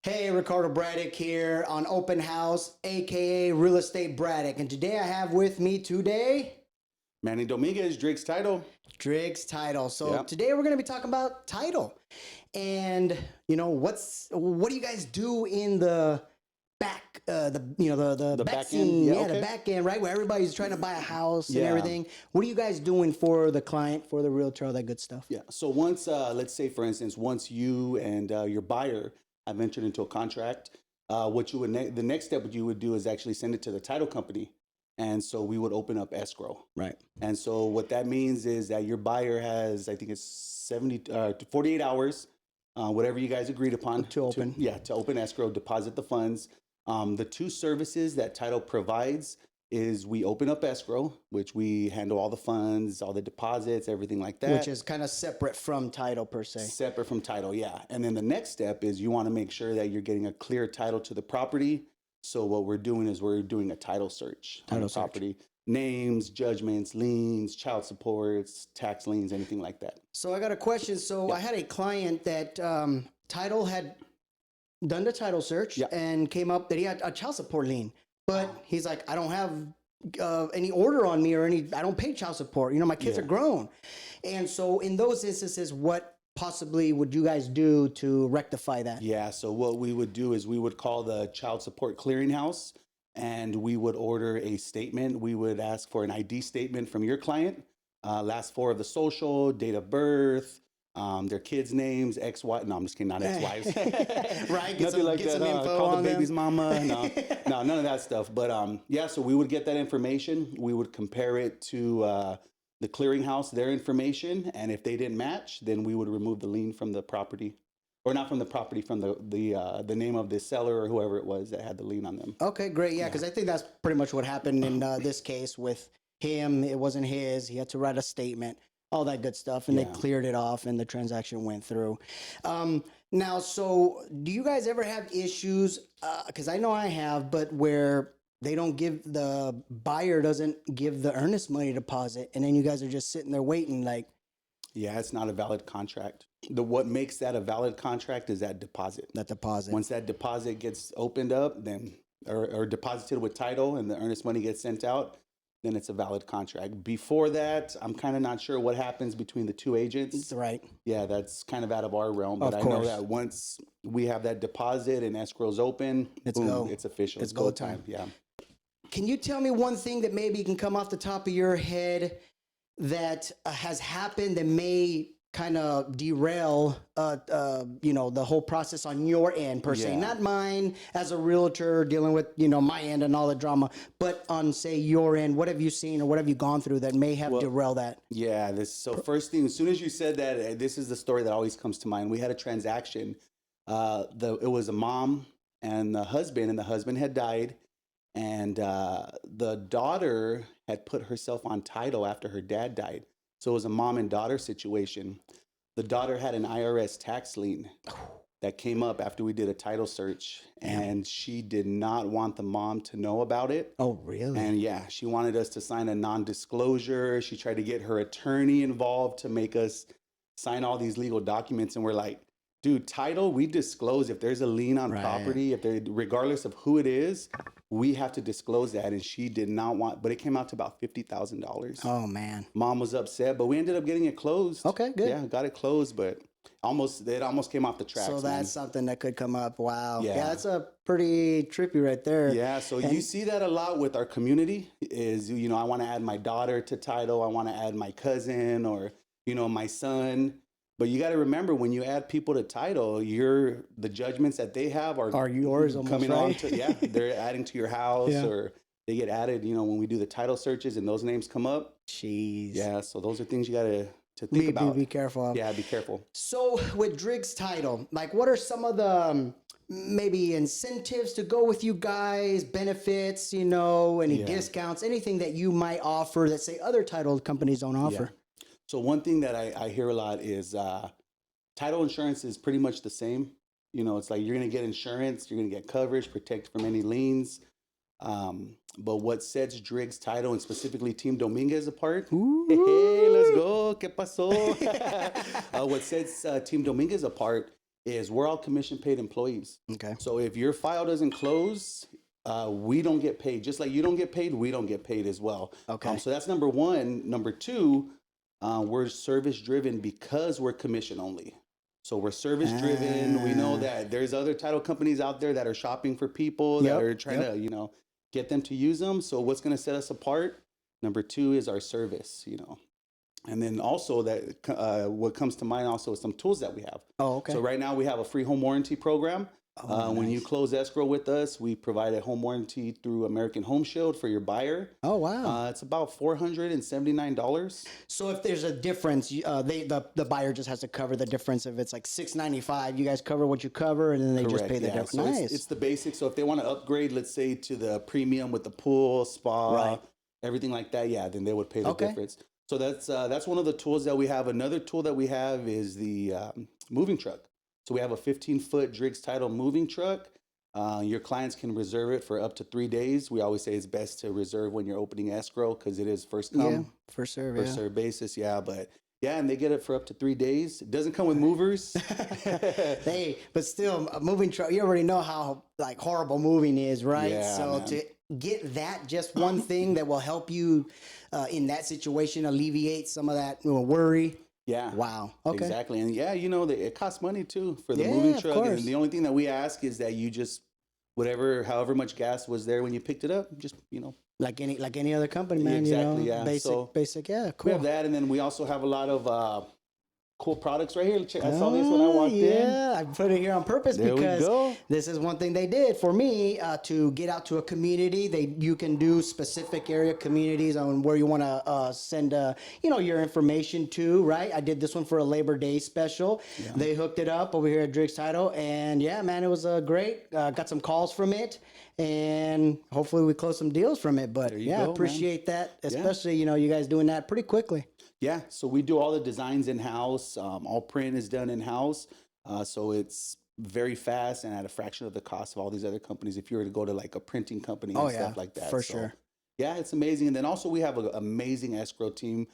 Hey, Ricardo Braddick here on Open House, aka Real Estate Braddick. And today I have with me Manny Dominguez, Drake's Title. Drake's Title. So Yep. today we're going to be talking about title. And what do you guys do in the back, the back back scene, end? Yeah, the okay. back end, right? Where everybody's trying to buy a house and Yeah. everything. What are you guys doing for the client, for the realtor, all that good stuff? Yeah. So once, let's say, for instance, once you and your buyer have entered into a contract, what you would the next step you would do is actually send it to the title company, and so we would open up escrow. Right. And so what that means is that your buyer has, I think it's 48 hours, whatever you guys agreed upon To open. to open escrow, deposit the funds. The two services that title provides is we open up escrow, which we handle all the funds, all the deposits, everything like that. Which is kind of separate from title per se. Separate from title, yeah. And then the next step is you want to make sure that you're getting a clear title to the property. So what we're doing is we're doing a title search on the property. Names, judgments, liens, child supports, tax liens, anything like that. So I got a question. So I had a client that title had done the title search and came up that he had a child support lien. But he's like, I don't have any order on me or I don't pay child support. You know, my kids are grown. And so in those instances, what possibly would you guys do to rectify that? Yeah, so what we would do is we would call the child support clearinghouse and we would order a statement. We would ask for an ID statement from your client, last four of the social, date of birth, their kids' names, ex-wife. No, I'm just kidding, not ex-wives. Right? Nothing like that. Call the baby's mama. No, no, none of that stuff. But yeah, so we would get that information. We would compare it to the clearinghouse, their information, and if they didn't match, then we would remove the lien from the property. Or not from the property, from the name of the seller or whoever it was that had the lien on them. Okay, great. Yeah, because I think that's pretty much what happened in this case with him. It wasn't his. He had to write a statement, all that good stuff, and they cleared it off, and the transaction went through. Now, so do you guys ever have issues? Because I know I have, but where they don't give the buyer doesn't give the earnest money deposit, and then you guys are just sitting there waiting, like. Yeah, it's not a valid contract. What makes that a valid contract is that deposit. That deposit. Once that deposit gets opened up, then or deposited with title, and the earnest money gets sent out, then it's a valid contract. Before that, I'm kind of not sure what happens between the two agents. Right. Yeah, that's kind of out of our realm. But I know that once we have that deposit and escrow's open, boom, it's official. It's go time. Yeah. Can you tell me one thing that maybe can come off the top of your head that has happened that may kind of derail, the whole process on your end per se, not mine as a realtor dealing with, my end and all the drama, but on say your end, what have you seen or what have you gone through that may have derailed that? Yeah. First thing, as soon as you said that, this is the story that always comes to mind. We had a transaction. It was a mom and the husband had died. And the daughter had put herself on title after her dad died. So it was a mom and daughter situation. The daughter had an IRS tax lien that came up after we did a title search. And she did not want the mom to know about it. Oh, really? And yeah, she wanted us to sign a non-disclosure. She tried to get her attorney involved to make us sign all these legal documents. And we're like, dude, title, we disclose if there's a lien on property, regardless of who it is, we have to disclose that. And she did not want, but it came out to about $50,000. Oh, man. Mom was upset, but we ended up getting it closed. Okay, good. Yeah, got it closed, but it almost came off the tracks. So that's something that could come up. Wow. Yeah, that's a pretty trippy right there. Yeah, so you see that a lot with our community is, I want to add my daughter to title. I want to add my cousin or, my son. But you got to remember, when you add people to title, the judgments that they have are yours almost, coming right? on to, they're adding to your house or they get added, when we do the title searches and those names come up. Jeez. Yeah, so those are things you got to think about. Be careful of. Yeah, be careful. So with Drake's Title, like what are some of the maybe incentives to go with you guys, benefits, any discounts, anything that you might offer that say other title companies don't offer? Yeah. So one thing that I hear a lot is title insurance is pretty much the same. It's like you're going to get insurance, you're going to get coverage, protect from any liens. But what sets Drake's Title and specifically Team Dominguez apart? Hey, let's go. ¿Qué pasó? What sets Team Dominguez apart is we're all commission paid employees. Okay. So if your file doesn't close, we don't get paid. Just like you don't get paid, we don't get paid as well. Okay. So that's number one. Number two, we're service driven because we're commission only. So we're service driven. We know that there's other title companies out there that are shopping for people that are trying to, you know, get them to use them. So what's going to set us apart? Number two is our service, you know. And then also that what comes to mind also is some tools that we have. Oh, okay. So right now we have a free home warranty program. When you close escrow with us, we provide a home warranty through American Home Shield for your buyer. Oh, wow. It's about $479. So if there's a difference, the buyer just has to cover the difference. If it's like $695, you guys cover what you cover, and then they just pay the difference. So nice. it's the basics. So if they want to upgrade, let's say to the premium with the pool, spa, everything like that, then they would pay the difference. So that's one of the tools that we have. Another tool that we have is the moving truck. So we have a 15-foot Driggs title moving truck. Your clients can reserve it for up to 3 days. We always say it's best to reserve when you're opening escrow because it is first come, first serve, first serve basis. And they get it for up to 3 days. It doesn't come with movers. Hey, but still, a moving truck. You already know how like horrible moving is, right? Yeah, so man. to get that just one thing that will help you in that situation, alleviate some of that worry. Yeah. Wow. Okay. Exactly. And you know, it costs money too for the moving truck. And the only thing that we ask is that you just, however much gas was there when you picked it up, just, you know. Like any other company, man. Exactly, you know? Basic, cool. We have that. And then we also have a lot of cool products right here. Check, I saw this when I walked in. Yeah, I put it here on purpose because this is one thing they did for me to get out to a community. You can do specific area communities on where you want to send your information to, right? I did this one for a Labor Day special. Yeah. They hooked it up over here at Driggs Title, and man, it was great. Got some calls from it, and hopefully we close some deals from it. But appreciate that, especially you guys doing that pretty quickly. Yeah, so we do all the designs in-house. All print is done in-house. So it's very fast and at a fraction of the cost of all these other companies if you were to go to like a printing company and stuff like that. For sure. Yeah, it's amazing. And then also we have an amazing escrow team.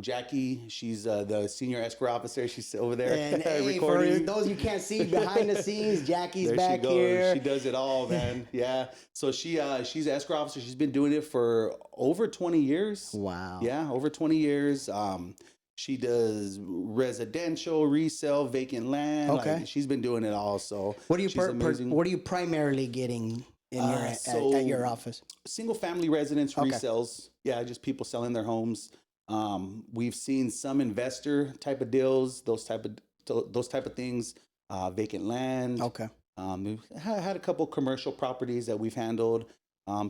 Jackie, she's the senior escrow officer. She's over there and recording. For those you can't see behind the scenes, Jackie's there back she goes. here. She does it all, man. Yeah. So she's an escrow officer. She's been doing it for over 20 years. Wow. Yeah, over 20 years. She does residential, resale, vacant land. Okay. Like, she's been doing it all. So what are you primarily getting in at your office? Single family residence resales. Yeah, just people selling their homes. We've seen some investor type of deals, those type of things, vacant land. Okay. We've had a couple commercial properties that we've handled.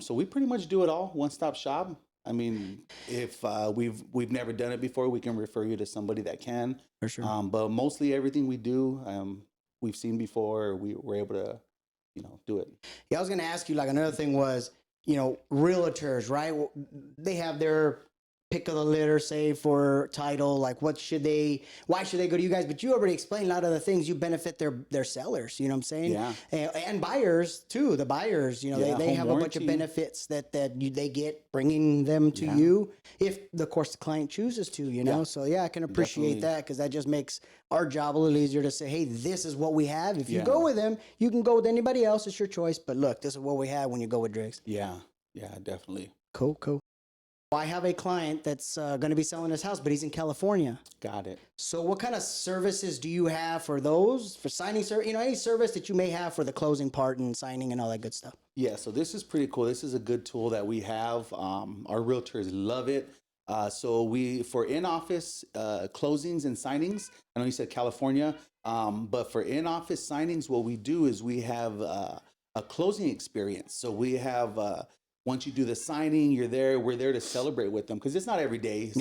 So we pretty much do it all, one-stop shop. I mean, if we've never done it before, we can refer you to somebody that can. For sure. But mostly everything we do, we've seen before. We're able to, do it. Yeah, I was going to ask you, like, another thing was, realtors, right? They have their pick of the litter, say, for title, like why should they go to you guys? But you already explained a lot of the things you benefit their sellers, you know what I'm saying? Yeah. And buyers too, the buyers, they have a bunch of benefits that they get bringing them to you if, of course, the client chooses to, So I can appreciate that because that just makes our job a little easier to say, hey, this is what we have. If you go with them, you can go with anybody else. It's your choice. But look, this is what we have when you go with Driggs. Yeah, definitely. Cool. I have a client that's going to be selling his house, but he's in California. Got it. So what kind of services do you have for those, for signing, any service that you may have for the closing part and signing and all that good stuff? Yeah, so this is pretty cool. This is a good tool that we have. Our realtors love it. So for in-office closings and signings, I know you said California, but for in-office signings, what we do is we have a closing experience. So we have... once you do the signing, we're there to celebrate with them because it's not every day.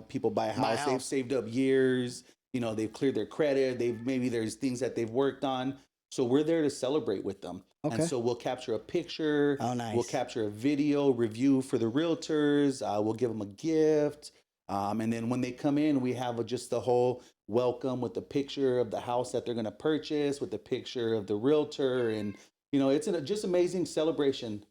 People buy a house, they've saved up years, they've cleared their credit, maybe there's things that they've worked on. So we're there to celebrate with them. Okay. And so we'll capture a picture. Oh, nice. We'll capture a video review for the realtors. We'll give them a gift. And then when they come in, we have just the whole welcome with the picture of the house that they're going to purchase, with the picture of the realtor. And, it's just amazing celebration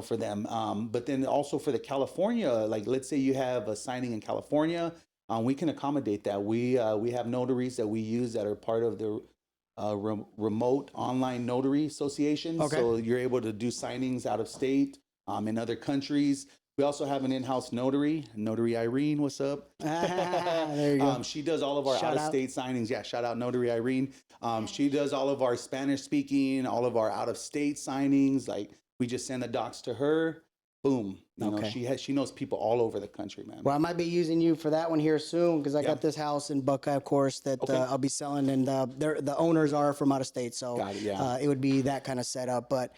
for them. But then also for the California, like let's say you have a signing in California, we can accommodate that. We have notaries that we use that are part of remote online notary associations. Okay. So you're able to do signings out of state, in other countries. We also have an in-house notary, Notary Irene. What's up? There you go. She does all of our Shout out-of-state signings. Yeah, shout out Notary Irene. She does all of our Spanish speaking, all of our out-of-state signings. Like we just send the docs to her. Boom. You know, she knows people all over the country, man. Well, I might be using you for that one here soon because I got this house in Buckeye, of course, that I'll be selling, and the owners are from out of state, so Got it, yeah. it would be that kind of setup. But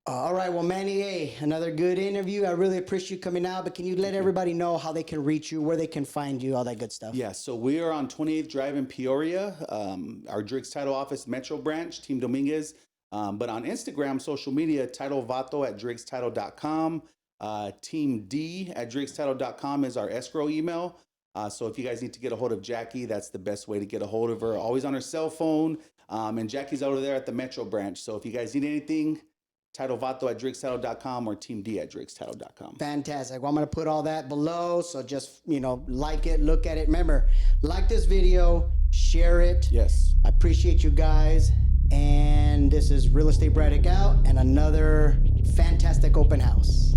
all right, well, Manny, hey, another good interview. I really appreciate you coming out. But can you let everybody know how they can reach you, where they can find you, all that good stuff? Yeah, so we are on 28th Drive in Peoria. Our Driggs Title Office Metro branch, Team Dominguez. But on Instagram, social media, Title Vato at driggstitle.com. Team D at driggstitle.com is our escrow email. So if you guys need to get a hold of Jackie, that's the best way to get a hold of her. Always on her cell phone. And Jackie's over there at the Metro branch. So if you guys need anything, Title Vato at driggstitle.com or Team D at driggstitle.com. Fantastic. Well, I'm going to put all that below. So just, like it, look at it. Remember, like this video, share it. Yes. I appreciate you guys. And this is Real Estate Braddick out and another fantastic open house.